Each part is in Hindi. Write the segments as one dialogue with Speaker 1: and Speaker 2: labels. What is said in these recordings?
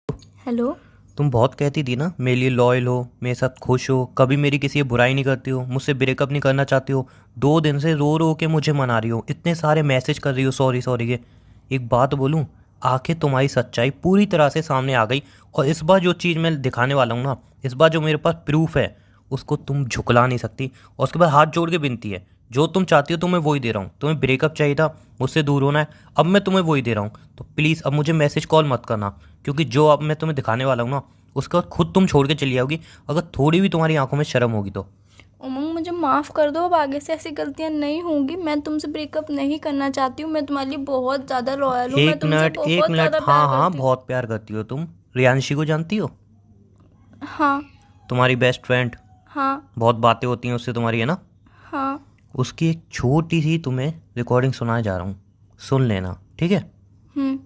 Speaker 1: हेलो।
Speaker 2: तुम बहुत कहती थी ना मेरे लिए लॉयल हो, मेरे साथ खुश हो, कभी मेरी किसी बुराई नहीं करती हो, मुझसे ब्रेकअप नहीं करना चाहती हो। 2 दिन से रो रो के मुझे मना रही हो, इतने सारे मैसेज कर रही हो सॉरी सॉरी के। एक बात बोलूँ, आखिर तुम्हारी सच्चाई पूरी तरह से सामने आ गई। और इस बार जो चीज़ मैं दिखाने वाला हूँ ना, इस बार जो मेरे पास प्रूफ है, उसको तुम झुकला नहीं सकती। और उसके बाद हाथ जोड़ के विनती है, जो तुम चाहती हो तुम्हें वही दे रहा हूँ। तुम्हें ब्रेकअप चाहिए था, मुझसे दूर होना है, अब मैं तुम्हें वही दे रहा हूँ। तो प्लीज़ अब मुझे मैसेज कॉल मत करना, क्योंकि जो अब मैं तुम्हें दिखाने वाला हूँ ना, उसके बाद खुद तुम छोड़ के चली जाओगी, अगर थोड़ी भी तुम्हारी आंखों में शर्म होगी तो।
Speaker 1: उमंग, मुझे माफ़ कर दो। अब आगे से ऐसी गलतियाँ नहीं होंगी। मैं तुमसे ब्रेकअप नहीं करना चाहती हूँ। मैं तुम्हारे लिए बहुत ज़्यादा लॉयल हूँ। मैं
Speaker 2: एक
Speaker 1: तुमसे
Speaker 2: मिनट एक
Speaker 1: बहुत
Speaker 2: मिनट,
Speaker 1: ज़्यादा
Speaker 2: हाँ
Speaker 1: प्यार
Speaker 2: हाँ,
Speaker 1: करती हूँ।
Speaker 2: बहुत प्यार करती हो तुम। रियांशी को जानती हो?
Speaker 1: हाँ।
Speaker 2: तुम्हारी बेस्ट फ्रेंड।
Speaker 1: हाँ।
Speaker 2: बहुत बातें होती हैं उससे तुम्हारी, है ना?
Speaker 1: हाँ।
Speaker 2: उसकी एक छोटी सी तुम्हें रिकॉर्डिंग सुनाने जा रहा हूँ, सुन लेना, ठीक है?
Speaker 1: हम्म।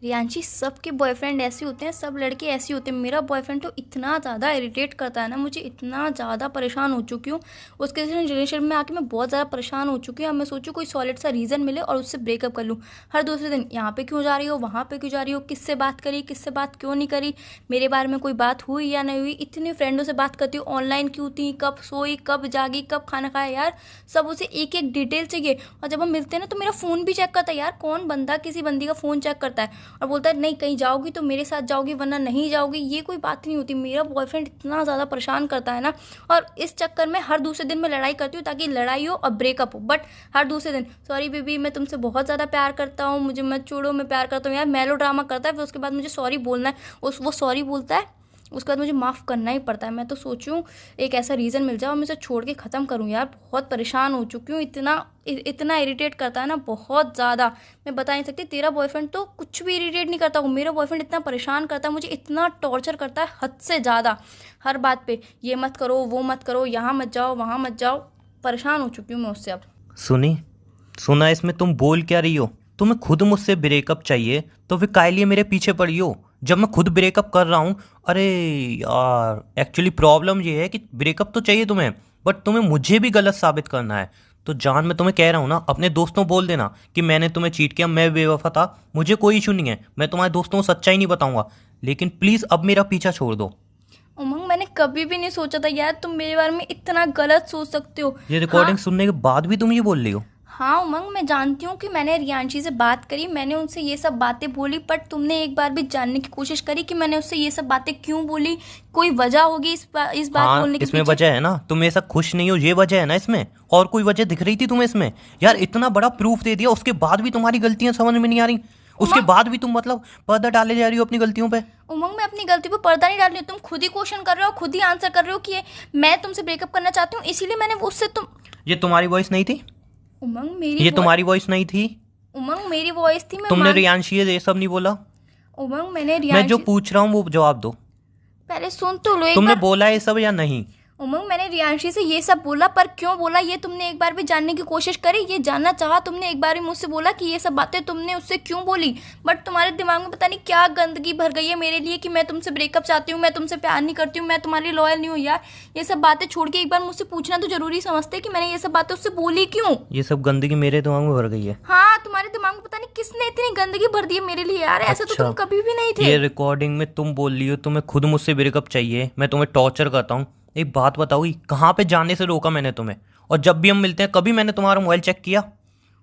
Speaker 1: रियांशी, सबके बॉयफ्रेंड ऐसे होते हैं, सब लड़के ऐसे होते हैं। मेरा बॉयफ्रेंड तो इतना ज़्यादा इरिटेट करता है ना, मुझे इतना ज़्यादा परेशान हो चुकी हूँ। उसके रिलेशन में आके मैं बहुत ज़्यादा परेशान हो चुकी हूँ। अब मैं सोचूँ कोई सॉलिड सा रीज़न मिले और उससे ब्रेकअप कर लूँ। हर दूसरे दिन यहाँ पे क्यों जा रही हो, वहाँ पे क्यों जा रही हो, किससे बात करी, किससे बात क्यों नहीं करी, मेरे बारे में कोई बात हुई या नहीं हुई। इतनी फ्रेंडों से बात करती हूँ, ऑनलाइन क्यों थी, कब सोई, कब जागी, कब खाना खाया, यार सब उसे एक एक डिटेल चाहिए। और जब हम मिलते हैं ना तो मेरा फ़ोन भी चेक करता है। यार कौन बंदा किसी बंदी का फ़ोन चेक करता है और बोलता है नहीं कहीं जाओगी तो मेरे साथ जाओगी वरना नहीं जाओगी। ये कोई बात नहीं होती। मेरा बॉयफ्रेंड इतना ज़्यादा परेशान करता है ना, और इस चक्कर में हर दूसरे दिन मैं लड़ाई करती हूँ ताकि लड़ाई हो और ब्रेकअप हो। बट हर दूसरे दिन सॉरी बेबी, मैं तुमसे बहुत ज़्यादा प्यार करता हूँ, मुझे मत छोड़ो, मैं प्यार करता हूँ। यार मेलो ड्रामा करता है, फिर उसके बाद मुझे सॉरी बोलना है। वो सॉरी बोलता है, उसके बाद मुझे माफ़ करना ही पड़ता है। मैं तो सोचूं एक ऐसा रीज़न मिल जाए और मैं उसे छोड़ के ख़त्म करूं। यार बहुत परेशान हो चुकी हूँ। इतना इरिटेट करता है ना, बहुत ज़्यादा। मैं बता नहीं सकती। तेरा बॉयफ्रेंड तो कुछ भी इरिटेट नहीं करता। मेरा बॉयफ्रेंड इतना परेशान करता है, मुझे इतना टॉर्चर करता है हद से ज़्यादा। हर बात पे ये मत करो, वो मत करो, यहाँ मत जाओ, वहाँ मत जाओ। परेशान हो चुकी हूँ मैं उससे अब।
Speaker 2: सुनी, सुना इसमें तुम बोल क्या रही हो? तुम्हें खुद मुझसे ब्रेकअप चाहिए तो फिर काय लिए मेरे पीछे पड़ी हो, जब मैं खुद ब्रेकअप कर रहा हूँ? अरे यार, एक्चुअली प्रॉब्लम ये है कि ब्रेकअप तो चाहिए तुम्हें, बट तुम्हें मुझे भी गलत साबित करना है। तो जान, मैं तुम्हें कह रहा हूँ ना, अपने दोस्तों बोल देना कि मैंने तुम्हें चीट किया, मैं बेवफा था, मुझे कोई इशू नहीं है, मैं तुम्हारे दोस्तों को सच्चाई नहीं बताऊंगा। लेकिन प्लीज़ अब मेरा पीछा छोड़ दो।
Speaker 1: उमंग, मैंने कभी भी नहीं सोचा था यार तुम मेरे बारे में इतना गलत सोच सकते हो।
Speaker 2: ये
Speaker 1: हाँ।
Speaker 2: रिकॉर्डिंग सुनने के बाद भी तुम ये बोल रही हो?
Speaker 1: हाँ उमंग, मैं जानती हूँ कि मैंने रियांशी से बात करी, मैंने उनसे ये सब बातें बोली, पर तुमने एक बार भी जानने की कोशिश करी कि मैंने उससे ये सब बातें क्यों बोली? कोई वजह होगी इस बात
Speaker 2: हाँ,
Speaker 1: बोलने के
Speaker 2: इसमें
Speaker 1: पीछे।
Speaker 2: वजह है ना, तुम मेरे साथ खुश नहीं हो, ये वजह है ना इसमें। और कोई वजह दिख रही थी तुम्हें इसमें? यार इतना बड़ा प्रूफ दे दिया, उसके बाद भी तुम्हारी गलतियां समझ में नहीं आ रही। उसके
Speaker 1: उमंग।
Speaker 2: बाद भी तुम मतलब पर्दा डाले जा रही हो अपनी गलतियों पे।
Speaker 1: उमंग, मैं अपनी गलती पर पर्दा नहीं डाल रही हूँ। तुम खुद ही क्वेश्चन कर रहे हो, खुद ही आंसर कर रहे हो कि मैं तुमसे ब्रेकअप करना चाहती हूँ, इसीलिए मैंने उससे तुम।
Speaker 2: ये तुम्हारी वॉइस नहीं थी?
Speaker 1: उमंग
Speaker 2: ये तुम्हारी वॉइस नहीं थी?
Speaker 1: उमंग मेरी वॉइस थी, मैं
Speaker 2: तुमने
Speaker 1: मान।
Speaker 2: रियांशी ये सब नहीं बोला?
Speaker 1: उमंग मैंने
Speaker 2: मैं जो
Speaker 1: रियांशी।
Speaker 2: पूछ रहा हूँ वो जवाब दो।
Speaker 1: पहले सुन तो लो एक
Speaker 2: तुमने
Speaker 1: बार।
Speaker 2: बोला ये सब या नहीं?
Speaker 1: उमंग, मैंने रियांशी से ये सब बोला, पर क्यों बोला ये तुमने एक बार भी जानने की कोशिश करी? ये जानना चाहा तुमने एक बार भी मुझसे बोला कि ये सब बातें तुमने उससे क्यों बोली? बट तुम्हारे दिमाग में पता नहीं क्या गंदगी भर गई है मेरे लिए कि मैं तुमसे ब्रेकअप चाहती हूँ, मैं तुमसे प्यार नहीं करती हूँ, मैं तुम्हारे लिए लॉयल नहीं हूँ। यार ये सब बातें छोड़ के एक बार मुझसे पूछना तो जरूरी समझते कि मैंने ये सब बातें उससे बोली क्यों।
Speaker 2: ये सब गंदगी मेरे दिमाग में भर गई है।
Speaker 1: हाँ, तुम्हारे दिमाग में पता नहीं किसने इतनी गंदगी भर दी है मेरे लिए। यार ऐसे तो
Speaker 2: अच्छा,
Speaker 1: तुम कभी भी नहीं थे।
Speaker 2: ये रिकॉर्डिंग में तुम बोल रही हो तुम्हें खुद मुझसे ब्रेकअप चाहिए, मैं तुम्हें टॉर्चर करता हूँ। एक बात बताओ, ये कहाँ पे जाने से रोका मैंने तुम्हें? और जब भी हम मिलते हैं, कभी मैंने तुम्हारा मोबाइल चेक किया?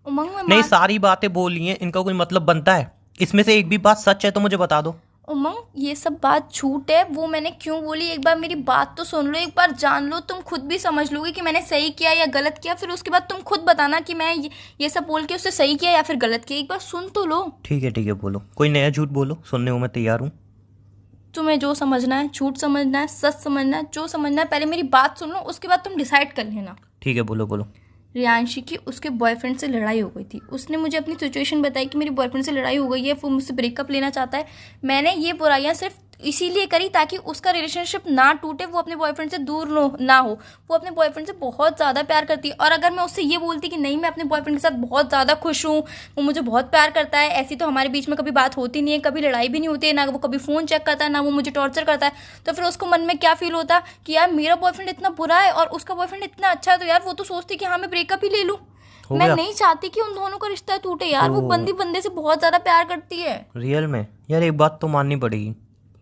Speaker 1: उमंग मैं
Speaker 2: नहीं,
Speaker 1: मान।
Speaker 2: सारी बातें बोली हैं, इनका कोई मतलब बनता है? इसमें से एक भी बात सच है तो मुझे बता दो।
Speaker 1: उमंग ये सब बात झूठ है। वो मैंने क्यों बोली, एक बार मेरी बात तो सुन लो, एक बार जान लो, तुम खुद भी समझ लोगे कि मैंने सही किया या गलत किया। फिर उसके बाद तुम खुद बताना कि मैं ये सब बोल के उससे सही किया या फिर गलत किया। एक बार सुन तो लो।
Speaker 2: ठीक है, बोलो, कोई नया झूठ बोलो, सुनने को मैं तैयार हूँ।
Speaker 1: तुम्हें जो समझना है, झूठ समझना है, सच समझना है, जो समझना है, पहले मेरी बात सुन लो, उसके बाद तुम डिसाइड कर लेना।
Speaker 2: ठीक है, बोलो बोलो।
Speaker 1: रियांशी की उसके बॉयफ्रेंड से लड़ाई हो गई थी। उसने मुझे अपनी सिचुएशन बताई कि मेरी बॉयफ्रेंड से लड़ाई हो गई है, वो मुझसे ब्रेकअप लेना चाहता है। मैंने ये बुराइयां सिर्फ इसीलिए करी ताकि उसका रिलेशनशिप ना टूटे, वो अपने बॉयफ्रेंड से दूर ना हो। वो अपने बॉयफ्रेंड से बहुत ज़्यादा प्यार करती है, और अगर मैं उससे ये बोलती कि नहीं मैं अपने बॉयफ्रेंड के साथ बहुत ज़्यादा खुश हूँ, वो मुझे बहुत प्यार करता है, ऐसी तो हमारे बीच में कभी बात होती नहीं है, कभी लड़ाई भी नहीं होती है, ना वो कभी फ़ोन चेक करता है, ना वो मुझे टॉर्चर करता है, तो फिर उसको मन में क्या फील होता कि यार मेरा बॉयफ्रेंड इतना बुरा है और उसका बॉयफ्रेंड इतना अच्छा है, तो यार वो तो सोचती कि हाँ मैं ब्रेकअप ही ले लूँ।
Speaker 2: हो
Speaker 1: मैं
Speaker 2: गया?
Speaker 1: नहीं चाहती कि उन दोनों का रिश्ता टूटे।
Speaker 2: ओ,
Speaker 1: यार वो बंदी बंदे से बहुत ज्यादा प्यार करती है।
Speaker 2: रियल में? यार एक बात तो माननी पड़ेगी,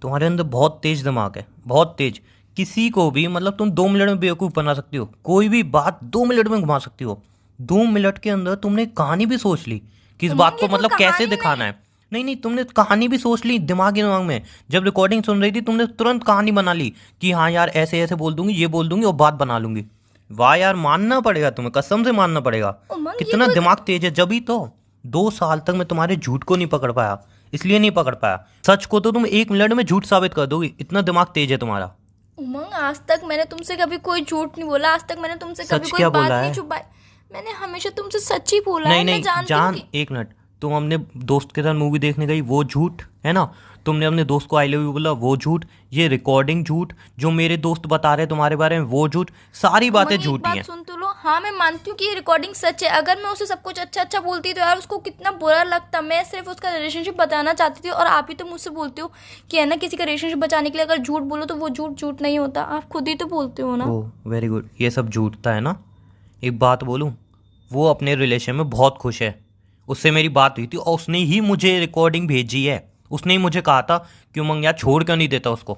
Speaker 2: तुम्हारे अंदर बहुत तेज दिमाग है, बहुत तेज। किसी को भी मतलब तुम 2 मिनट में बेवकूफ़ बना सकती हो, कोई भी बात 2 मिनट में घुमा सकती हो। 2 मिनट के अंदर तुमने कहानी भी सोच ली कि इस बात
Speaker 1: उमंग,
Speaker 2: को
Speaker 1: ये कोई
Speaker 2: मतलब कैसे
Speaker 1: कहानी
Speaker 2: दिखाना
Speaker 1: नहीं।
Speaker 2: है। नहीं नहीं, तुमने कहानी भी सोच ली दिमाग ही दिमाग में। जब रिकॉर्डिंग सुन रही थी तुमने तुरंत कहानी बना ली कि हाँ यार ऐसे ऐसे बोल दूंगी, ये बोल दूंगी और बात बना लूंगी। वाह यार, मानना पड़ेगा तुम्हें, कसम से मानना पड़ेगा।
Speaker 1: उमंग, ये
Speaker 2: कितना
Speaker 1: कोई
Speaker 2: दिमाग तेज है। जब ही तो 2 साल तक मैं तुम्हारे झूठ को नहीं पकड़ पाया, इसलिए नहीं पकड़ पाया। सच को तो तुम 1 मिनट में झूठ साबित कर दोगी, इतना दिमाग तेज है तुम्हारा।
Speaker 1: उमंग, आज तक मैंने तुमसे कभी कोई झूठ नहीं बोला, आज तक मैंने तुमसे कभी
Speaker 2: सच
Speaker 1: कोई
Speaker 2: क्या
Speaker 1: बात
Speaker 2: बोला
Speaker 1: नहीं
Speaker 2: है?
Speaker 1: छुपाई। मैंने हमेशा तुमसे सच ही बोला
Speaker 2: नहीं
Speaker 1: है, मैं
Speaker 2: नहीं
Speaker 1: जानती हूँ
Speaker 2: जान,
Speaker 1: कि।
Speaker 2: 1 मिनट। तुम अपने दोस्त के साथ मूवी देखने गई, वो झूठ है ना। तुमने अपने दोस्त को आई लव यू बोला, वो झूठ। ये रिकॉर्डिंग झूठ, जो मेरे दोस्त बता रहे तुम्हारे बारे में वो झूठ। सारी बातें
Speaker 1: उमंग, एक
Speaker 2: झूठी
Speaker 1: बात
Speaker 2: हैं।
Speaker 1: सुन तो लो। हाँ, मैं मानती हूँ कि ये रिकॉर्डिंग सच है। अगर मैं उसे सब कुछ अच्छा अच्छा बोलती तो यार उसको कितना बुरा लगता। मैं सिर्फ उसका रिलेशनशिप बताना चाहती थी, और आप ही तो मुझसे बोलते हो कि है ना, किसी का रिलेशनशिप बचाने के लिए अगर झूठ बोलो तो वो झूठ झूठ नहीं होता। आप खुद ही तो बोलते हो ना।
Speaker 2: ओह वेरी गुड, ये सब झूठता है ना। एक बात बोलूं, वो अपने रिलेशन में बहुत खुश है। उससे मेरी बात हुई थी और उसने ही मुझे रिकॉर्डिंग भेजी है। उसने ही मुझे कहा था कि उमंग यार छोड़ क्यों नहीं देता उसको।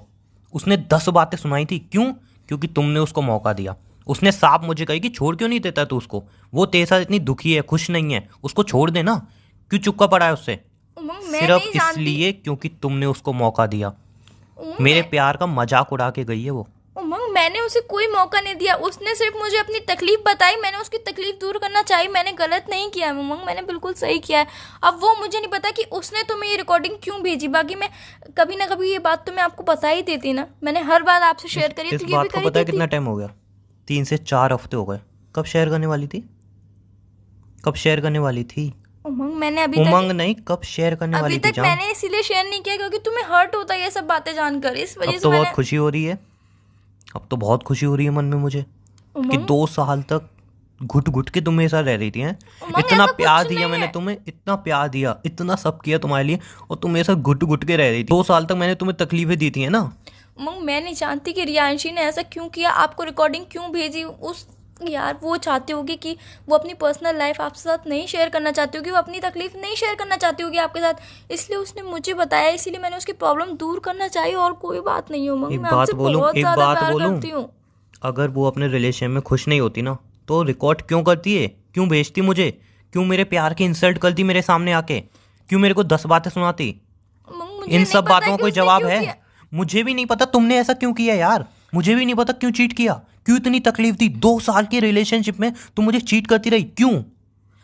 Speaker 2: उसने 10 बातें सुनाई थी, क्यों? क्योंकि तुमने उसको मौका दिया। उसने साफ मुझे कही कि छोड़ क्यों नहीं देता तू उसको, वो तेरे साथ इतनी दुखी है, खुश नहीं है, उसको छोड़ देना। क्यों चुपका पड़ा है उससे?
Speaker 1: उमंग, मैं
Speaker 2: सिर्फ
Speaker 1: नहीं जानती।
Speaker 2: इसलिए क्योंकि तुमने उसको मौका दिया।
Speaker 1: उमंग,
Speaker 2: मेरे
Speaker 1: मैं
Speaker 2: प्यार का मजाक उड़ा के गई है वो।
Speaker 1: उमंग, मैंने उसे कोई मौका नहीं दिया। उसने सिर्फ मुझे अपनी तकलीफ बताई, मैंने उसकी तकलीफ दूर करना चाहिए। मैंने गलत नहीं किया है उमंग, मैंने बिल्कुल सही किया है। अब वो मुझे नहीं पता कि उसने तुम्हें ये रिकॉर्डिंग क्यों भेजी। बाकी मैं कभी ना कभी ये बात तो मैं आपको बता ही देती ना। मैंने हर बात आपसे शेयर करी है,
Speaker 2: इस
Speaker 1: तो ये भी
Speaker 2: बात को
Speaker 1: कर ही
Speaker 2: पता है
Speaker 1: देती।
Speaker 2: कितना टाइम हो गया? 3 से 4 हफ्ते हो गए। कब शेयर करने वाली थी? कब शेयर करने वाली थी?
Speaker 1: उमंग, मैंने अभी
Speaker 2: उमंग
Speaker 1: तक
Speaker 2: नहीं, कब शेयर करने
Speaker 1: अभी
Speaker 2: वाली थी
Speaker 1: तक
Speaker 2: जान?
Speaker 1: मैंने इसीलिए शेयर नहीं किया क्योंकि तुम्हें हर्ट होता है ये सब बातें जानकर, इस वजह
Speaker 2: अब
Speaker 1: से
Speaker 2: तो बहुत
Speaker 1: मैंने।
Speaker 2: खुशी हो रही है। अब तो बहुत खुशी हो रही है मन में मुझे कि
Speaker 1: उमंग,
Speaker 2: 2 साल तक घुट घुट के तुम मेरे साथ रह रही थी हैं।
Speaker 1: उमंग,
Speaker 2: इतना
Speaker 1: ऐसा
Speaker 2: प्यार
Speaker 1: कुछ
Speaker 2: दिया
Speaker 1: नहीं
Speaker 2: मैंने
Speaker 1: है।
Speaker 2: तुम्हें, इतना प्यार दिया, इतना सब किया तुम्हारे लिए, और तुम मेरे साथ घुट घुट के रह रही थी। 2 साल तक मैंने तुम्हें तकलीफें दी थी है ना।
Speaker 1: उमंग, मैं नहीं जानती कि रियांशी ने ऐसा क्यों किया, आपको रिकॉर्डिंग क्यों भेजी। उस यार वो चाहती होगी कि वो अपनी पर्सनल लाइफ आपके साथ नहीं शेयर करना चाहती होगी, वो अपनी तकलीफ नहीं शेयर करना चाहती होगी आपके साथ, इसलिए उसने मुझे बताया, इसीलिए मैंने उसकी प्रॉब्लम दूर करना चाहिए, और कोई बात नहीं है उमंग।
Speaker 2: एक
Speaker 1: मैं
Speaker 2: बात
Speaker 1: आपसे
Speaker 2: बोलूं,
Speaker 1: बहुत
Speaker 2: एक
Speaker 1: ज़्यादा
Speaker 2: बात
Speaker 1: प्यार
Speaker 2: बोलूं,
Speaker 1: करती हूँ।
Speaker 2: अगर वो अपने रिलेशन में खुश नहीं होती ना तो रिकॉर्ड क्यों करती है? क्यों भेजती मुझे? क्यों मेरे प्यार की इंसल्ट करती मेरे सामने आके? क्यों मेरे को 10 बातें सुनाती?
Speaker 1: उमंग, मुझे
Speaker 2: इन
Speaker 1: नहीं
Speaker 2: सब
Speaker 1: पता
Speaker 2: बातों का
Speaker 1: कि
Speaker 2: कोई
Speaker 1: उसने
Speaker 2: जवाब
Speaker 1: क्यों
Speaker 2: है?
Speaker 1: किया।
Speaker 2: मुझे भी नहीं पता तुमने ऐसा क्यों किया यार। मुझे भी नहीं पता क्यों चीट किया, क्यों इतनी तकलीफ दी। 2 साल की रिलेशनशिप में तुम मुझे चीट करती रही, क्यों?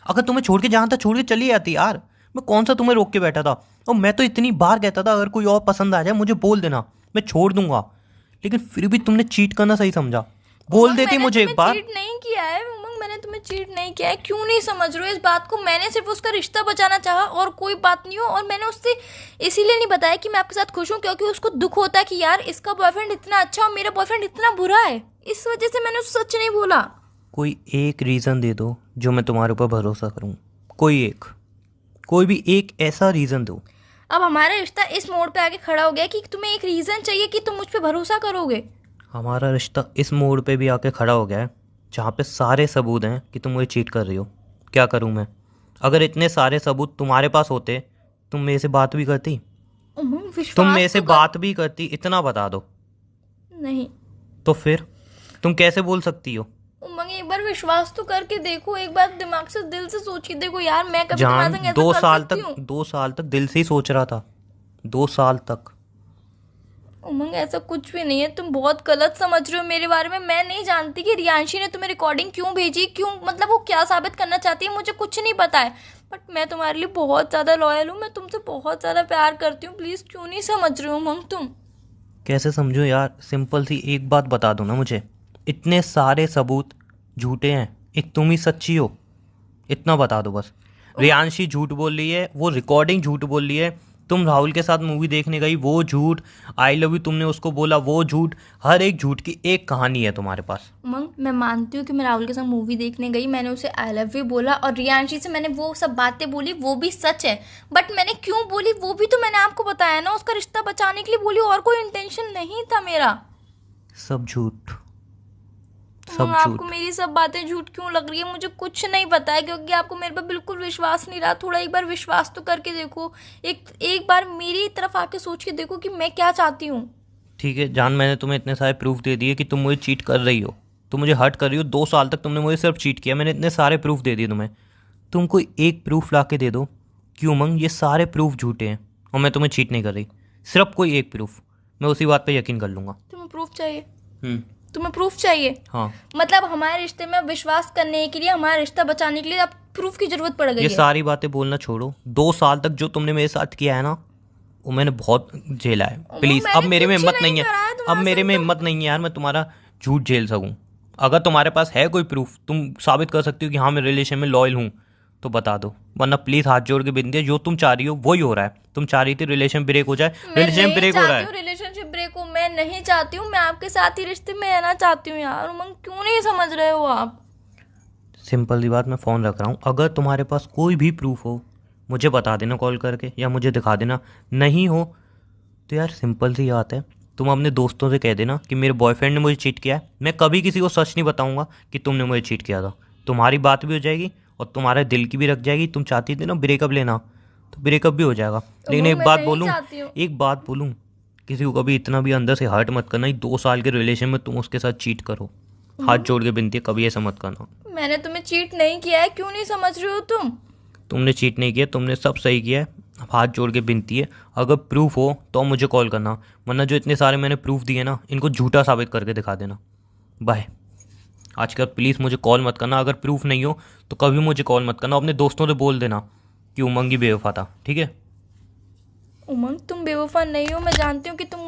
Speaker 2: अगर तुम्हें छोड़ के जहां था छोड़ के चली जाती यार, मैं कौन सा तुम्हें रोक के बैठा था? और मैं तो इतनी बार कहता था अगर कोई और पसंद आ जाए मुझे बोल देना, मैं छोड़ दूंगा। लेकिन फिर भी तुमने चीट करना सही समझा। बोल
Speaker 1: उमंग,
Speaker 2: देती
Speaker 1: मैंने
Speaker 2: मुझे
Speaker 1: तुम्हें
Speaker 2: एक बार।
Speaker 1: चीट नहीं किया है उमंग, मैंने तुम्हें चीट नहीं किया है। क्यों नहीं समझ रहे हो इस बात को? मैंने सिर्फ उसका रिश्ता बचाना चाहा, और कोई बात नहीं हो। और मैंने उससे इसीलिए नहीं बताया कि मैं आपके साथ खुश हूँ, क्योंकि उसको दुख होता है कि यार इसका बॉयफ्रेंड इतना अच्छा और मेरा बॉयफ्रेंड इतना बुरा है। इस वजह से मैंने उससे सच नहीं बोला।
Speaker 2: कोई एक रीज़न दे दो जो मैं तुम्हारे ऊपर भरोसा करूं। कोई एक, कोई भी एक ऐसा रीज़न दो।
Speaker 1: अब हमारा रिश्ता इस मोड़ पे आके खड़ा हो गया कि तुम्हें एक रीजन चाहिए कि तुम मुझ पे भरोसा करोगे।
Speaker 2: हमारा रिश्ता इस मोड़ पे भी आके खड़ा हो गया है जहाँ पे सारे सबूत हैं कि तुम मुझे चीट कर रही हो। क्या करूँ मैं? अगर इतने सारे सबूत तुम्हारे पास होते, तुम मेरे से बात भी करती?
Speaker 1: उमंग,
Speaker 2: तुम मेरे
Speaker 1: विश्वास
Speaker 2: से
Speaker 1: तो कर।
Speaker 2: बात भी करती, इतना बता दो।
Speaker 1: नहीं
Speaker 2: तो फिर तुम कैसे बोल सकती हो?
Speaker 1: उमंग, एक बार विश्वास तो करके देखो, एक बार दिमाग से दिल से सोच के देखो यार, मैं कभी तुम्हारे
Speaker 2: जान,
Speaker 1: संग ऐसा
Speaker 2: दो
Speaker 1: कर
Speaker 2: साल
Speaker 1: सकती
Speaker 2: तक
Speaker 1: हूँ?
Speaker 2: 2 साल तक दिल से ही सोच रहा था। 2 साल तक।
Speaker 1: उमंग, ऐसा कुछ भी नहीं है, तुम बहुत गलत समझ रहे हो मेरे बारे में। मैं नहीं जानती कि रियांशी ने तुम्हें रिकॉर्डिंग क्यों भेजी, क्यों, मतलब वो क्या साबित करना चाहती है, मुझे कुछ नहीं पता है। बट मैं तुम्हारे लिए बहुत ज़्यादा लॉयल हूँ, मैं तुमसे बहुत ज़्यादा प्यार करती हूँ। प्लीज़ क्यों नहीं समझ रहे हो उमंग तुम?
Speaker 2: कैसे समझो यार? सिंपल सी एक बात बता दो ना मुझे। इतने सारे सबूत झूठे हैं, एक तुम ही सच्ची हो, इतना बता दो बस। रियांशी झूठ बोल रही है, वो रिकॉर्डिंग झूठ बोल रही है, तुम राहुल के साथ मूवी देखने गई वो झूठ, आई लव यू तुमने उसको बोला वो झूठ। हर एक झूठ की एक कहानी है तुम्हारे पास।
Speaker 1: उमंग, मैं मानती हूँ कि मैं राहुल के साथ मूवी देखने गई, मैंने उसे आई लव यू बोला, और रियांशी से मैंने वो सब बातें बोली, वो भी सच है। बट मैंने क्यों बोली वो भी तो मैंने आपको बताया ना, उसका रिश्ता बचाने के लिए बोली, और कोई इंटेंशन नहीं था मेरा।
Speaker 2: सब झूठ, सब
Speaker 1: आपको
Speaker 2: झूठ।
Speaker 1: मेरी सब बातें झूठ क्यों लग रही है? मुझे कुछ नहीं पता है, क्योंकि आपको मेरे पे बिल्कुल विश्वास नहीं रहा। थोड़ा एक बार विश्वास तो करके देखो, एक बार मेरी तरफ आके सोच के देखो कि मैं क्या चाहती हूँ।
Speaker 2: ठीक है जान, मैंने तुम्हें इतने सारे प्रूफ दे दिए कि तुम मुझे चीट कर रही हो, तुम मुझे हर्ट कर रही हो। 2 साल तक तुमने मुझे सिर्फ चीट किया, मैंने इतने सारे प्रूफ दे दिए तुम्हें। तुम कोई एक प्रूफ ला के दे दो कि उमंग ये सारे प्रूफ झूठे हैं और मैं तुम्हें चीट नहीं कर रही। सिर्फ कोई एक प्रूफ, मैं उसी बात पे यकीन कर लूँगा।
Speaker 1: तुम्हें प्रूफ चाहिए?
Speaker 2: हम्म।
Speaker 1: तुम्हें प्रूफ चाहिए?
Speaker 2: हाँ।
Speaker 1: मतलब हमारे रिश्ते में विश्वास करने के लिए, हमारा रिश्ता बचाने के लिए अब प्रूफ की जरूरत पड़ गई
Speaker 2: ये
Speaker 1: है?
Speaker 2: सारी बातें बोलना छोड़ो। 2 साल तक जो तुमने मेरे साथ किया है ना, वो मैंने बहुत झेला है। प्लीज़ अब
Speaker 1: मैंने
Speaker 2: मेरे में
Speaker 1: कुछ
Speaker 2: हिम्मत
Speaker 1: नहीं
Speaker 2: नहीं है,
Speaker 1: करा है
Speaker 2: अब
Speaker 1: तुम्हारे
Speaker 2: मेरे
Speaker 1: साथ
Speaker 2: में
Speaker 1: तो।
Speaker 2: हिम्मत नहीं है यार मैं तुम्हारा झूठ झेल सकूं। अगर तुम्हारे पास है कोई प्रूफ, तुम साबित कर सकती हो कि हाँ मैं रिलेशन में लॉयल हूँ, तो बता दो। वरना प्लीज़ हाथ जोड़ के बिंदी है, जो तुम चाह रही हो वही हो रहा है। तुम चाह रही थी रिलेशन ब्रेक हो जाए,
Speaker 1: मैं
Speaker 2: रिलेशन
Speaker 1: नहीं
Speaker 2: ब्रेक हो रहा
Speaker 1: चाहती
Speaker 2: है।
Speaker 1: हूँ रिलेशनशिप ब्रेक हो, मैं नहीं चाहती हूँ। मैं आपके साथ ही रिश्ते में रहना चाहती हूँ यार। उमंग क्यों नहीं समझ रहे हो आप?
Speaker 2: सिंपल सी बात, मैं फ़ोन रख रहा हूँ। अगर तुम्हारे पास कोई भी प्रूफ हो मुझे बता देना कॉल करके, या मुझे दिखा देना। नहीं हो तो यार सिंपल सी बात है, तुम अपने दोस्तों से कह देना कि मेरे बॉयफ्रेंड ने मुझे चीट किया है। मैं कभी किसी को सच नहीं बताऊंगा कि तुमने मुझे चीट किया था। तुम्हारी बात भी हो जाएगी और तुम्हारे दिल की भी रख जाएगी। तुम चाहती थी ना ब्रेकअप लेना, तो ब्रेकअप भी हो जाएगा। लेकिन
Speaker 1: उमंग
Speaker 2: एक
Speaker 1: मैं
Speaker 2: बात
Speaker 1: नहीं
Speaker 2: बोलूँ,
Speaker 1: चाहती हूँ।
Speaker 2: एक बात बोलूँ, किसी को कभी इतना भी अंदर से हर्ट मत करना ही 2 साल के रिलेशन में तुम उसके साथ चीट करो। हाथ जोड़ के विनती है, कभी ऐसा मत करना।
Speaker 1: मैंने तुम्हें चीट नहीं किया है, क्यों नहीं समझ रहे हो तुम?
Speaker 2: तुमने चीट नहीं किया, तुमने सब सही किया है। हाथ जोड़ के विनती है, अगर प्रूफ हो तो मुझे कॉल करना, वरना जो इतने सारे मैंने प्रूफ दिए ना, इनको झूठा साबित करके दिखा देना। बाय। आजकल प्लीज़ मुझे कॉल मत करना। अगर प्रूफ नहीं हो तो कभी मुझे कॉल मत करना। अपने दोस्तों से बोल देना कि उमंग ही बेवफा था, ठीक है?
Speaker 1: उमंग तुम बेवफा नहीं हो, मैं जानती हूँ कि तुम